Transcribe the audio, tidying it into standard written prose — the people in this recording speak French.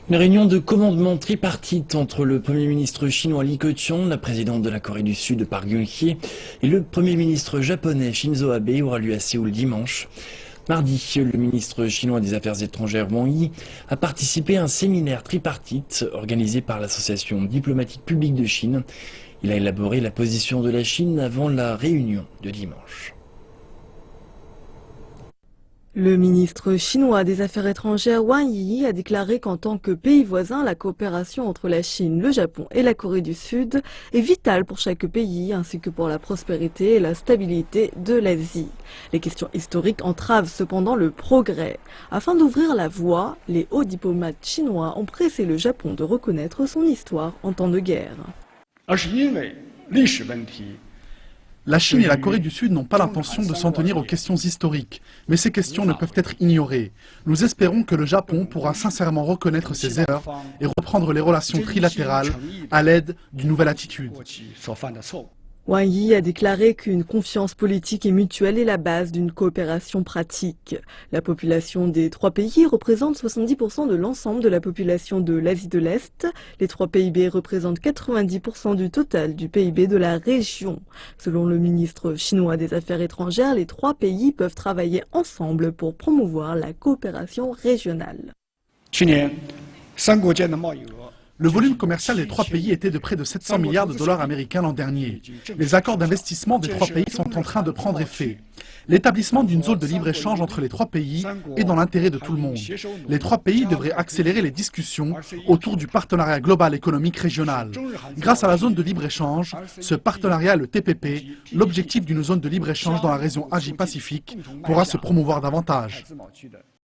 Une réunion de commandement tripartite entre le Premier ministre chinois Li Keqiang, la présidente de la Corée du Sud Park Geun-hye et le Premier ministre japonais Shinzo Abe aura lieu à Séoul dimanche. Mardi, le ministre chinois des Affaires étrangères Wang Yi a participé à un séminaire tripartite organisé par l'Association diplomatique publique de Chine. Il a élaboré la position de la Chine avant la réunion de dimanche. Le ministre chinois des Affaires étrangères Wang Yi a déclaré qu'en tant que pays voisin, la coopération entre la Chine, le Japon et la Corée du Sud est vitale pour chaque pays ainsi que pour la prospérité et la stabilité de l'Asie. Les questions historiques entravent cependant le progrès. Afin d'ouvrir la voie, les hauts diplomates chinois ont pressé le Japon de reconnaître son histoire en temps de guerre. La Chine et la Corée du Sud n'ont pas l'intention de s'en tenir aux questions historiques, mais ces questions ne peuvent être ignorées. Nous espérons que le Japon pourra sincèrement reconnaître ses erreurs et reprendre les relations trilatérales à l'aide d'une nouvelle attitude. Wang Yi a déclaré qu'une confiance politique et mutuelle est la base d'une coopération pratique. La population des trois pays représente 70% de l'ensemble de la population de l'Asie de l'Est. Les trois PIB représentent 90% du total du PIB de la région. Selon le ministre chinois des Affaires étrangères, les trois pays peuvent travailler ensemble pour promouvoir la coopération régionale. Le volume commercial des trois pays était de près de 700 milliards de dollars américains l'an dernier. Les accords d'investissement des trois pays sont en train de prendre effet. L'établissement d'une zone de libre-échange entre les trois pays est dans l'intérêt de tout le monde. Les trois pays devraient accélérer les discussions autour du partenariat global économique régional. Grâce à la zone de libre-échange, ce partenariat, le TPP, l'objectif d'une zone de libre-échange dans la région Asie-Pacifique, pourra se promouvoir davantage.